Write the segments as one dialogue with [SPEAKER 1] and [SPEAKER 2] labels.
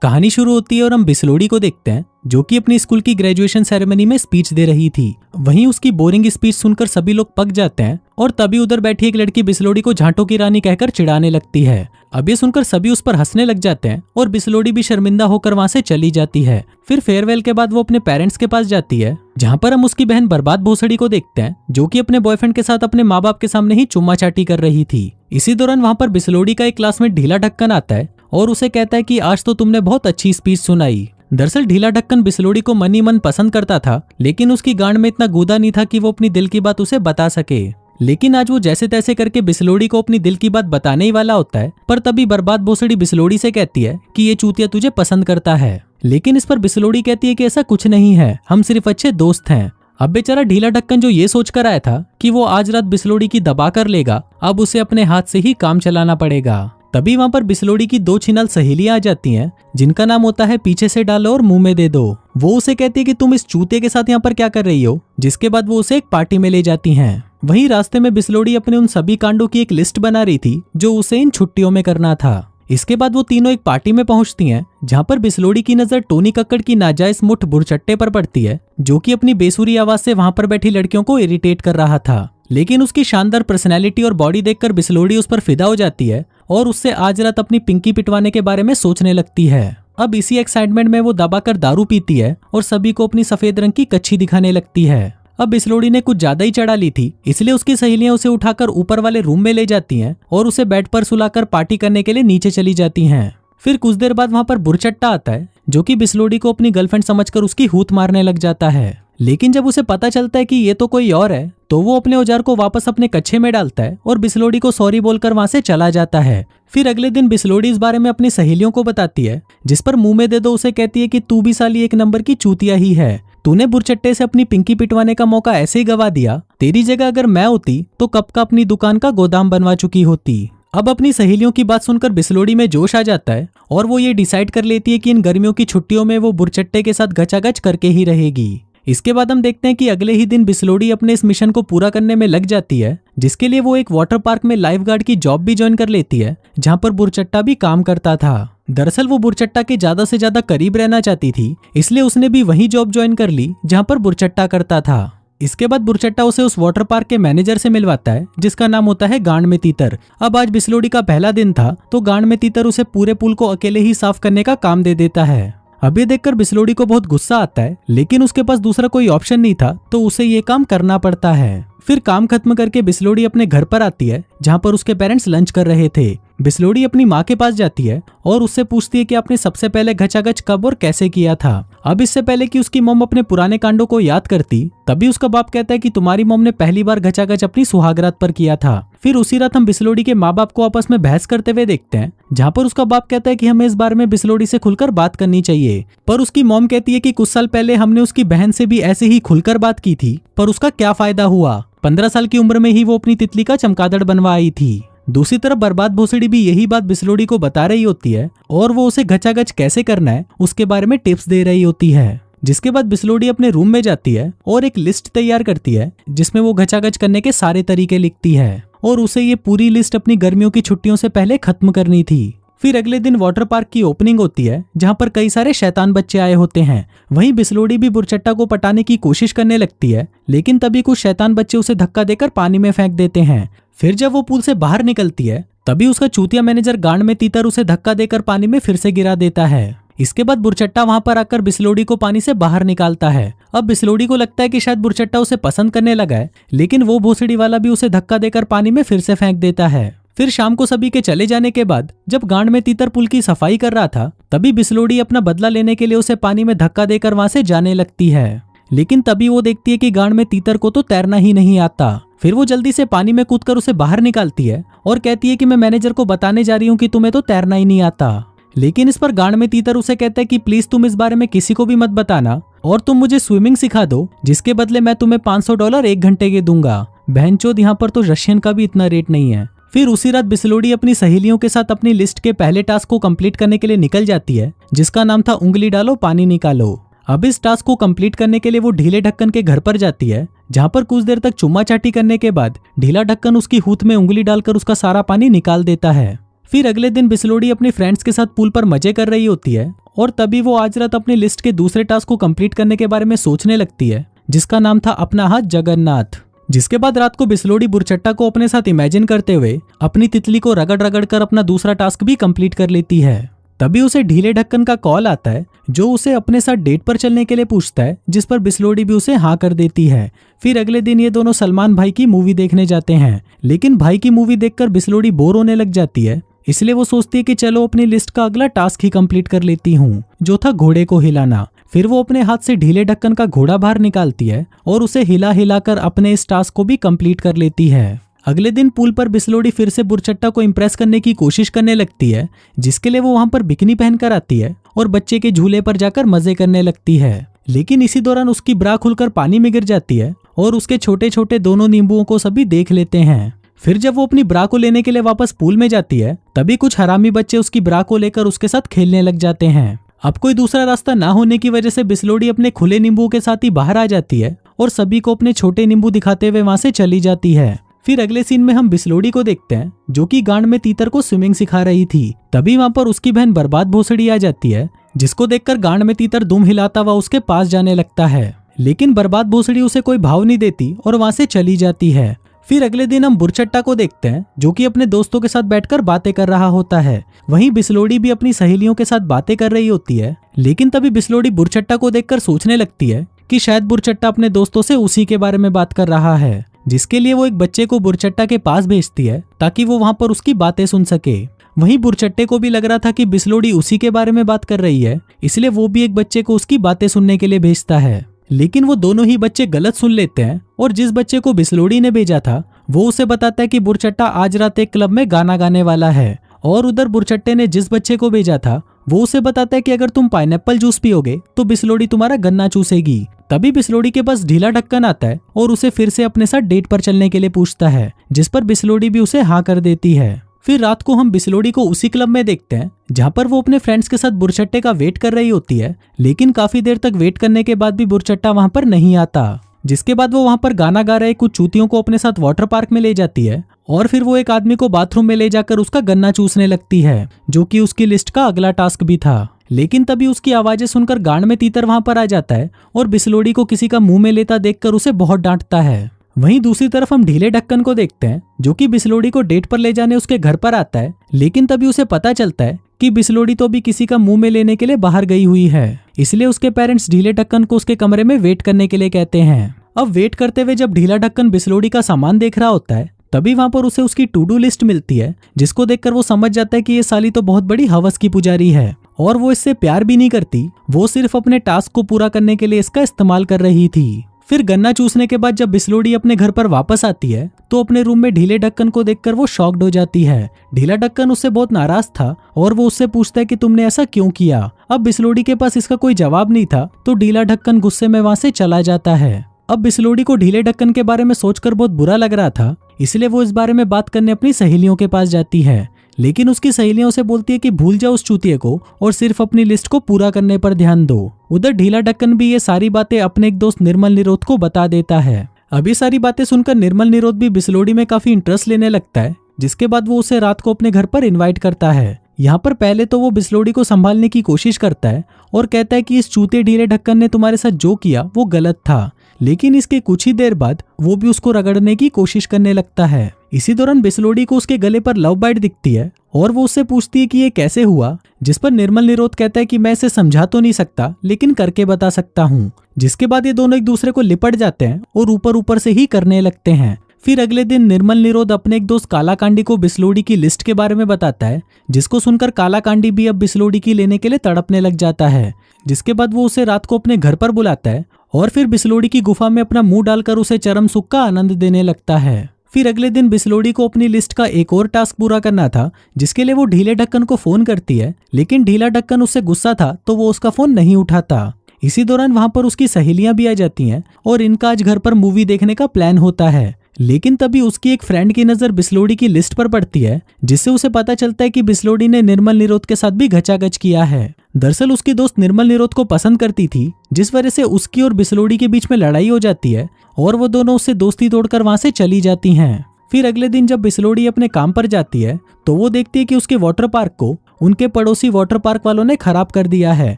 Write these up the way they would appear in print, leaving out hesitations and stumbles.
[SPEAKER 1] कहानी शुरू होती है और हम बिस्लोडी को देखते हैं जो कि अपनी स्कूल की ग्रेजुएशन सेरेमनी में स्पीच दे रही थी। वहीं उसकी बोरिंग स्पीच सुनकर सभी लोग पक जाते हैं और तभी उधर बैठी एक लड़की बिस्लोडी को झांटों की रानी कहकर चिढ़ाने लगती है। अब ये सुनकर सभी उस पर हंसने लग जाते हैं और बिस्लोडी भी शर्मिंदा होकर वहां से चली जाती है। फिर फेयरवेल के बाद वो अपने पेरेंट्स के पास जाती है, जहाँ पर हम उसकी बहन बर्बाद भोसड़ी को देखते हैं जो कि अपने बॉयफ्रेंड के साथ अपने माँ बाप के सामने ही चुम्मा चाटी कर रही थी। इसी दौरान वहाँ पर बिस्लोडी का एक क्लासमेट ढीला ढक्कन आता है और उसे कहता है कि आज तो तुमने बहुत अच्छी स्पीच सुनाई। दरअसल ढीला ढक्कन बिस्लोडी को मन ही मन पसंद करता था, लेकिन उसकी गांड में इतना गूदा नहीं था कि वो अपनी दिल की बात उसे बता सके। लेकिन आज वो जैसे तैसे करके बिस्लोडी को अपनी दिल की बात बताने ही वाला होता है, पर तभी बर्बाद भोसड़ी बिस्लोडी से कहती है कि ये चूतिया तुझे पसंद करता है। लेकिन इस पर बिस्लोडी कहती है कि ऐसा कुछ नहीं है, हम सिर्फ अच्छे दोस्त हैं। अब बेचारा ढीला ढक्कन जो ये सोचकर आया था कि वो आज रात बिस्लोडी की दबा कर लेगा, अब उसे अपने हाथ से ही काम चलाना पड़ेगा। तभी वहां पर बिस्लोडी की दो छिनाल सहेलियां आ जाती हैं जिनका नाम होता है पीछे से डालो और मुंह में दे दो। वो उसे कहती है कि तुम इस चूते के साथ यहाँ पर क्या कर रही हो, जिसके बाद वो उसे एक पार्टी में ले जाती हैं। वहीं रास्ते में बिस्लोडी अपने उन सभी कांडों की एक लिस्ट बना रही थी जो उसे इन छुट्टियों में करना था। इसके बाद वो तीनों एक पार्टी में पहुंचती हैं जहां पर बिस्लोडी की नजर टोनी कक्कड़ की नाजायज मुठ बुरचट्टे पर पड़ती है जो कि अपनी बेसुरी आवाज से वहां पर बैठी लड़कियों को इरिटेट कर रहा था। लेकिन उसकी शानदार पर्सनैलिटी और बॉडी देखकर बिस्लोडी उस पर फिदा हो जाती है और उससे आज रात अपनी पिंकी पिटवाने के बारे में सोचने लगती है। अब इसी एक्साइटमेंट में वो दबाकर दारू पीती है और सभी को अपनी सफेद रंग की कच्छी दिखाने लगती है। अब बिस्लोडी ने कुछ ज्यादा ही चढ़ा ली थी, इसलिए उसकी सहेलियां उसे उठाकर ऊपर वाले रूम में ले जाती हैं और उसे बेड पर सुलाकर पार्टी करने के लिए नीचे चली जाती हैं। फिर कुछ देर बाद वहां पर बुरचट्टा आता है जो कि बिस्लोडी को अपनी गर्लफ्रेंड समझकर उसकी हूत मारने लग जाता है। लेकिन जब उसे पता चलता है कि ये तो कोई और है, तो वो अपने औजार को वापस अपने कच्छे में डालता है और बिस्लोडी को सॉरी बोलकर वहां से चला जाता है। फिर अगले दिन बिस्लोडी इस बारे में अपनी सहेलियों को बताती है, जिस पर मुंह में दे दो उसे कहती है कि तू भी साली एक नंबर की चूतिया ही है, तूने बुरचट्टे से अपनी पिंकी पिटवाने का मौका ऐसे ही गवा दिया। तेरी जगह अगर मैं होती तो कब का अपनी दुकान का गोदाम बनवा चुकी होती। अब अपनी सहेलियों की बात सुनकर बिस्लोडी में जोश आ जाता है और वो ये डिसाइड कर लेती है कि इन गर्मियों की छुट्टियों में वो बुरचट्टे के साथ गचागच करके ही रहेगी। इसके बाद हम देखते हैं कि अगले ही दिन बिस्लोडी अपने इस मिशन को पूरा करने में लग जाती है, जिसके लिए वो एक वाटर पार्क में लाइफ गार्ड की जॉब भी ज्वाइन कर लेती है, जहां पर बुरचट्टा भी काम करता था। दरअसल वो बुरचट्टा के ज्यादा से ज्यादा करीब रहना चाहती थी, इसलिए उसने भी वही जॉब ज्वाइन कर ली जहां पर बुरचट्टा करता था। इसके बाद बुरचट्टा उसे उस वाटर पार्क के मैनेजर से मिलवाता है जिसका नाम होता है गांड में तीतर। अब आज बिस्लोडी का पहला दिन था, तो गांड में तीतर उसे पूरे पुल को अकेले ही साफ करने का काम दे देता है। अब ये देखकर बिस्लोडी को बहुत गुस्सा आता है, लेकिन उसके पास दूसरा कोई ऑप्शन नहीं था, तो उसे ये काम करना पड़ता है। फिर काम खत्म करके बिस्लोडी अपने घर पर आती है जहाँ पर उसके पेरेंट्स लंच कर रहे थे। बिस्लोडी अपनी माँ के पास जाती है और उससे पूछती है कि आपने सबसे पहले घचाघच कब और कैसे किया था। अब इससे पहले कि उसकी मॉम अपने पुराने कांडों को याद करती, तभी उसका बाप कहता है कि तुम्हारी मॉम ने पहली बार घचाघच अपनी सुहागरात पर किया था। फिर उसी रात हम बिस्लोडी के माँ बाप को आपस में बहस करते हुए देखते हैं, जहाँ पर उसका बाप कहता है कि हमें इस बारे में बिस्लोडी से खुलकर बात करनी चाहिए। पर उसकी मॉम कहती है कि कुछ साल पहले हमने उसकी बहन से भी ऐसे ही खुलकर बात की थी, पर उसका क्या फायदा हुआ। 15 साल की उम्र में ही वो अपनी तितली का चमगादड़ बनवा आई थी। दूसरी तरफ बर्बाद भोसड़ी भी यही बात बिस्लोडी को बता रही होती है और वो उसे घचाघच कैसे करना है उसके बारे में टिप्स दे रही होती है। जिसके बाद बिस्लोडी अपने रूम में जाती है और एक लिस्ट तैयार करती है जिसमें वो घचाघच करने के सारे तरीके लिखती है और उसे ये पूरी लिस्ट अपनी गर्मियों की छुट्टियों से पहले खत्म करनी थी। फिर अगले दिन वाटर पार्क की ओपनिंग होती है जहाँ पर कई सारे शैतान बच्चे आए होते हैं। वहीं बिस्लोडी भी बुरचट्टा को पटाने की कोशिश करने लगती है, लेकिन तभी कुछ शैतान बच्चे उसे धक्का देकर पानी में फेंक देते हैं। फिर जब वो पुल से बाहर निकलती है, तभी उसका चूतिया मैनेजर गांड में तीतर उसे धक्का देकर पानी में फिर से गिरा देता है। इसके बाद बुरचट्टा वहां पर आकर बिस्लोडी को पानी से बाहर निकालता है। अब बिस्लोडी को लगता है कि शायद बुरचट्टा उसे पसंद करने लगा है, लेकिन वो भोसड़ी वाला भी उसे धक्का देकर पानी में फिर से फेंक देता है। फिर शाम को सभी के चले जाने के बाद जब गांड में तीतर पुल की सफाई कर रहा था, तभी बिस्लोडी अपना बदला लेने के लिए उसे पानी में धक्का देकर वहां से जाने लगती है। लेकिन तभी वो देखती है कि गांड में तीतर को तो तैरना ही नहीं आता। फिर वो जल्दी से पानी में कूदकर उसे बाहर निकालती है और कहती है कि मैं मैनेजर को बताने जा रही हूँ कि तुम्हें तो तैरना ही नहीं आता। लेकिन इस पर गांड में तीतर उसे कहता है कि प्लीज तुम इस बारे में किसी को भी मत बताना और तुम मुझे स्विमिंग सिखा दो, जिसके बदले मैं तुम्हें $500 1 घंटे के दूंगा। बहनचोद, यहाँ पर तो रशियन का भी इतना रेट नहीं है। फिर उसी रात बिस्लोडी अपनी सहेलियों के साथ अपनी लिस्ट के पहले टास्क को कंप्लीट करने के लिए निकल जाती है, जिसका नाम था उंगली डालो पानी निकालो। अब इस टास्क को कंप्लीट करने के लिए वो ढीले ढक्कन के घर पर जाती है, जहाँ पर कुछ देर तक चुम्मा चाटी करने के बाद ढीला ढक्कन उसकी हूत में उंगली डालकर उसका सारा पानी निकाल देता है। फिर अगले दिन बिस्लोडी अपने फ्रेंड्स के साथ पूल पर मजे कर रही होती है और तभी वो आज रात अपनी लिस्ट के दूसरे टास्क को कंप्लीट करने के बारे में सोचने लगती है, जिसका नाम था अपना हाथ जगन्नाथ। जिसके बाद रात को बिस्लोड़ी बुरचट्टा को अपने साथ इमेजिन करते हुए अपनी तितली को रगड़ रगड़ कर अपना दूसरा टास्क भी कंप्लीट कर लेती है। तभी उसे ढीले ढक्कन का कॉल आता है, जो उसे अपने साथ डेट पर चलने के लिए पूछता है, जिस पर बिस्लोड़ी भी उसे हाँ कर देती है। फिर अगले दिन ये दोनों सलमान भाई की मूवी देखने जाते हैं, लेकिन भाई की मूवी देखकर बिस्लोड़ी बोर होने लग जाती है, इसलिए वो सोचती है कि चलो अपनी लिस्ट का अगला टास्क ही कंप्लीट कर लेती हूँ, जो था घोड़े को हिलाना। फिर वो अपने हाथ से ढीले ढक्कन का घोड़ा बाहर निकालती है और उसे हिला हिला कर अपने इस टास्क को भी कंप्लीट कर लेती है। अगले दिन पूल पर बिस्लोड़ी फिर से बुरचट्टा को इम्प्रेस करने की कोशिश करने लगती है, जिसके लिए वो वहां पर बिकनी पहनकर आती है और बच्चे के झूले पर जाकर मजे करने लगती है। लेकिन इसी दौरान उसकी ब्रा खुलकर पानी में गिर जाती है और उसके छोटे छोटे दोनों नींबुओं को सभी देख लेते हैं। फिर जब वो अपनी ब्रा को लेने के लिए वापस पूल में जाती है, तभी कुछ हरामी बच्चे उसकी ब्रा को लेकर उसके साथ खेलने लग जाते हैं। अब कोई दूसरा रास्ता ना होने की वजह से बिस्लोड़ी अपने खुले नींबू के साथ ही बाहर आ जाती है और सभी को अपने छोटे नींबू दिखाते हुए वहां से चली जाती है। फिर अगले सीन में हम बिस्लोड़ी को देखते हैं, जो कि गांड में तीतर को स्विमिंग सिखा रही थी। तभी वहां पर उसकी बहन बर्बाद भोसड़ी आ जाती है, जिसको देखकर गांड में तीतर दुम हिलाता हुआ उसके पास जाने लगता है। लेकिन बर्बाद भोसड़ी उसे कोई भाव नहीं देती और वहां से चली जाती है। फिर अगले दिन हम बुरचट्टा को देखते हैं, जो कि अपने दोस्तों के साथ बैठकर बातें कर रहा होता है। वहीं बिस्लोड़ी भी अपनी सहेलियों के साथ बातें कर रही होती है। लेकिन तभी बिस्लोड़ी बुरचट्टा को देखकर सोचने लगती है कि शायद बुरचट्टा अपने दोस्तों से उसी के बारे में बात कर रहा है, जिसके लिए वो एक बच्चे को बुरचट्टा के पास भेजती है ताकि वो वहां पर उसकी बातें सुन सके। वहीं बुरचट्टे को भी लग रहा था कि बिस्लोड़ी उसी के बारे में बात कर रही है, इसलिए वो भी एक बच्चे को उसकी बातें सुनने के लिए भेजता है। लेकिन वो दोनों ही बच्चे गलत सुन लेते हैं और जिस बच्चे को बिस्लोड़ी ने भेजा था वो उसे बताता है कि बुरचट्टा आज रात एक क्लब में गाना गाने वाला है। और उधर बुरचट्टे ने जिस बच्चे को भेजा था वो उसे बताता है कि अगर तुम पाइनएप्पल जूस पियोगे तो बिस्लोड़ी तुम्हारा गन्ना चूसेगी। तभी बिस्लोड़ी के पास ढीला ढक्कन आता है और उसे फिर से अपने साथ डेट पर चलने के लिए पूछता है, जिस पर बिस्लोड़ी भी उसे हाँ कर देती है। फिर रात को हम बिस्लोड़ी को उसी क्लब में देखते हैं जहां पर वो अपने फ्रेंड्स के साथ बुरचट्टे का वेट कर रही होती है। लेकिन काफी देर तक वेट करने के बाद भी बुरचट्टा वहां पर नहीं आता, जिसके बाद वो वहां पर गाना गा रहे कुछ चूतियों को अपने साथ वाटर पार्क में ले जाती है और फिर वो एक आदमी को बाथरूम में ले जाकर उसका गन्ना चूसने लगती है, जो कि उसकी लिस्ट का अगला टास्क भी था। लेकिन तभी उसकी आवाजें सुनकर गांड में तीतर वहां पर आ जाता है और बिस्लोड़ी को किसी का मुंह में लेता देखकर उसे बहुत डांटता है। वहीं दूसरी तरफ हम ढीले ढक्कन को देखते हैं, जो कि बिस्लोड़ी को डेट पर ले जाने उसके घर पर आता है। लेकिन तभी उसे पता चलता है कि बिस्लोड़ी तो भी किसी का मुंह में लेने के लिए बाहर गई हुई है, इसलिए उसके पेरेंट्स ढीले ढक्कन को उसके कमरे में वेट करने के लिए कहते हैं। अब वेट करते हुए जब ढीला ढक्कन बिस्लोड़ी का सामान देख रहा होता है, तभी वहां पर उसे उसकी टू डू लिस्ट मिलती है, जिसको देखकर वो समझ जाता है कि ये साली तो बहुत बड़ी हवस की पुजारी है और वो इससे प्यार भी नहीं करती, वो सिर्फ अपने टास्क को पूरा करने के लिए इसका इस्तेमाल कर रही थी। फिर गन्ना चूसने के बाद जब बिस्लोड़ी अपने घर पर वापस आती है तो अपने रूम में ढीले ढक्कन को देखकर वो शॉक्ड हो जाती है। ढीला ढक्कन उससे बहुत नाराज था और वो उससे पूछता है कि तुमने ऐसा क्यों किया। अब बिस्लोड़ी के पास इसका कोई जवाब नहीं था, तो ढीला ढक्कन गुस्से में वहां से चला जाता है। अब बिस्लोड़ी को ढीले ढक्कन के बारे में सोचकर बहुत बुरा लग रहा था, इसलिए वो इस बारे में बात करने अपनी सहेलियों के पास जाती है। लेकिन उसकी सहेलियों से बोलती है कि भूल जाओ उस चूतिए को और सिर्फ अपनी लिस्ट को पूरा करने पर ध्यान दो। उधर ढीला ढक्कन भी ये सारी बातें अपने एक दोस्त निर्मल निरोध को बता देता है। अभी सारी बातें सुनकर निर्मल निरोध भी बिस्लोड़ी में काफी इंटरेस्ट लेने लगता है, जिसके बाद वो उसे रात को अपने घर पर इन्वाइट करता है। यहाँ पर पहले तो वो बिस्लोड़ी को संभालने की कोशिश करता है और कहता है कि इस चूते ढीले ढक्कन ने तुम्हारे साथ जो किया वो गलत था। लेकिन इसके कुछ ही देर बाद वो भी उसको रगड़ने की कोशिश करने लगता है। इसी दौरान बिस्लोड़ी को उसके गले पर लव बाइट दिखती है और वो उससे पूछती है कि ये कैसे हुआ, जिस पर निर्मल निरोध कहता है कि मैं इसे समझा तो नहीं सकता लेकिन करके बता सकता हूँ। जिसके बाद ये दोनों एक दूसरे को लिपट जाते हैं और ऊपर ऊपर से ही करने लगते हैं। फिर अगले दिन निर्मल निरोध अपने एक दोस्त कालाकांडी को बिस्लोड़ी की लिस्ट के बारे में बताता है, जिसको सुनकर कालाकांडी भी अब बिस्लोड़ी की लेने के लिए तड़पने लग जाता है। जिसके बाद वो उसे रात को अपने घर पर बुलाता है और फिर बिस्लोड़ी की गुफा में अपना मुंह डालकर उसे चरम सुख का आनंद देने लगता है। फिर अगले दिन बिस्लोड़ी को अपनी लिस्ट का एक और टास्क पूरा करना था, जिसके लिए वो ढीले ढक्कन को फोन करती है। लेकिन ढीला ढक्कन उससे गुस्सा था तो वो उसका फोन नहीं उठाता। इसी दौरान वहां पर उसकी सहेलियां भी आ जाती हैं और इनका आज घर पर मूवी देखने का प्लान होता है। लेकिन तभी उसकी एक फ्रेंड की नजर बिस्लोड़ी की लिस्ट पर पड़ती है, जिससे उसे पता चलता है कि बिस्लोड़ी ने निर्मल निरोध के साथ भी घचाघच किया है। दरअसल उसकी दोस्त निर्मल निरोध को पसंद करती थी, जिस वजह से उसकी और बिस्लोड़ी के बीच में लड़ाई हो जाती है और वो दोनों उससे दोस्ती तोड़कर वहां से चली जाती हैं। फिर अगले दिन जब बिस्लोडी अपने काम पर जाती है तो वो देखती है कि उसके वाटर पार्क को उनके पड़ोसी वाटर पार्क वालों ने खराब कर दिया है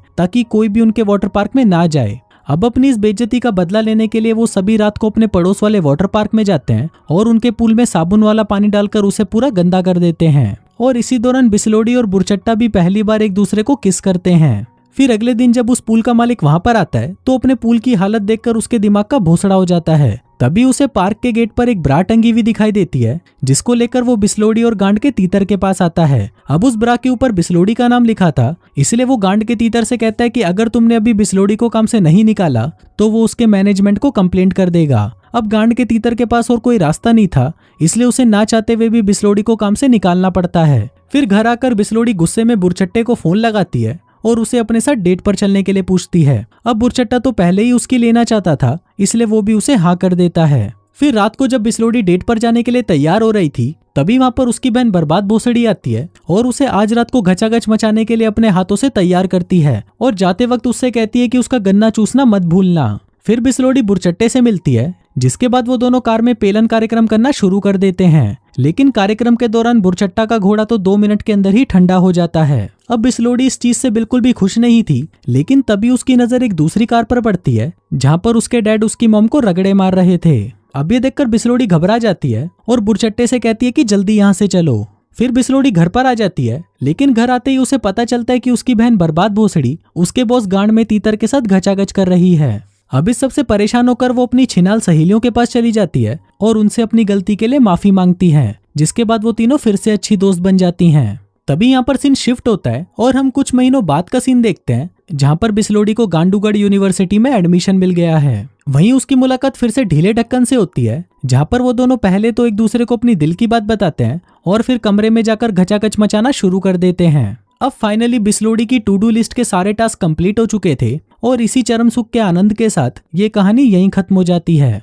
[SPEAKER 1] ताकि कोई भी उनके वाटर पार्क में ना जाए। अब अपनी इस बेइज्जती का बदला लेने के लिए वो सभी रात को अपने पड़ोस वाले वाटर पार्क में जाते हैं और उनके पूल में साबुन वाला पानी डालकर उसे पूरा गंदा कर देते हैं। और इसी दौरान बिस्लोडी और बुरचट्टा भी पहली बार एक दूसरे को किस करते हैं। फिर अगले दिन जब उस पूल का मालिक वहां पर आता है तो अपने पूल की हालत देखकर उसके दिमाग का भोसड़ा हो जाता है। तभी उसे पार्क के गेट पर एक ब्रा टंगी हुई दिखाई देती है जिसको लेकर वो बिस्लोडी और गांड के तीतर के पास आता है। अब उस ब्रा के ऊपर बिस्लोडी का नाम लिखा था, इसलिए वो गांड के तीतर से कहता है कि अगर तुमने अभी बिस्लोडी को काम से नहीं निकाला तो वो उसके मैनेजमेंट को कंप्लेंट कर देगा। अब गांड के तीतर के पास और कोई रास्ता नहीं था, इसलिए उसे ना चाहते हुए भी बिस्लोडी को काम से निकालना पड़ता है। फिर घर आकर बिस्लोडी गुस्से में बुरचट्टे को फोन लगाती है और उसे अपने साथ डेट पर चलने के लिए पूछती है। अब बुरचट्टा तो पहले ही उसकी लेना चाहता था, इसलिए वो भी उसे हाँ कर देता है। फिर रात को जब बिस्लोडी डेट पर जाने के लिए तैयार हो रही थी तभी वहां पर उसकी बहन बर्बाद भोसड़ी आती है और उसे आज रात को घचाघच मचाने के लिए अपने हाथों से तैयार करती है और जाते वक्त उससे कहती है कि उसका गन्ना चूसना मत भूलना। फिर बिस्लोडी बुरचट्टे से मिलती है जिसके बाद वो दोनों कार में पेलन कार्यक्रम करना शुरू कर देते हैं। लेकिन कार्यक्रम के दौरान बुरचट्टा का घोड़ा तो 2 मिनट के अंदर ही ठंडा हो जाता है। अब बिस्लोडी इस चीज से बिल्कुल भी खुश नहीं थी, लेकिन तभी उसकी नजर एक दूसरी कार पर पड़ती है जहां पर उसके डैड उसकी मॉम को रगड़े मार रहे थे। अब ये देखकर बिस्लोडी घबरा जाती है और बुरचट्टे से कहती है कि जल्दी यहाँ से चलो। फिर बिस्लोडी घर पर आ जाती है, लेकिन घर आते ही उसे पता चलता है कि उसकी बहन बर्बाद भोसड़ी उसके बॉस गांड में तीतर के साथ घचाघच कर रही है। अब इस सबसे परेशान होकर वो अपनी छिनाल सहेलियों के पास चली जाती है और उनसे अपनी गलती के लिए माफी मांगती है, जिसके बाद वो तीनों फिर से अच्छी दोस्त बन जाती हैं। तभी यहाँ पर सीन शिफ्ट होता है और हम कुछ महीनों बाद का सीन देखते हैं जहाँ पर बिस्लोडी को गांडूगढ़ यूनिवर्सिटी में एडमिशन मिल गया है। वहीं उसकी मुलाकात फिर से ढीले ढक्कन से होती है जहाँ पर वो दोनों पहले तो एक दूसरे को अपनी दिल की बात बताते हैं और फिर कमरे में जाकर घचाघच मचाना शुरू कर देते हैं। अब फाइनली बिस्लोडी की टू डू लिस्ट के सारे टास्क कंप्लीट हो चुके थे और इसी चरम सुख के आनंद के साथ ये कहानी यहीं खत्म हो जाती है।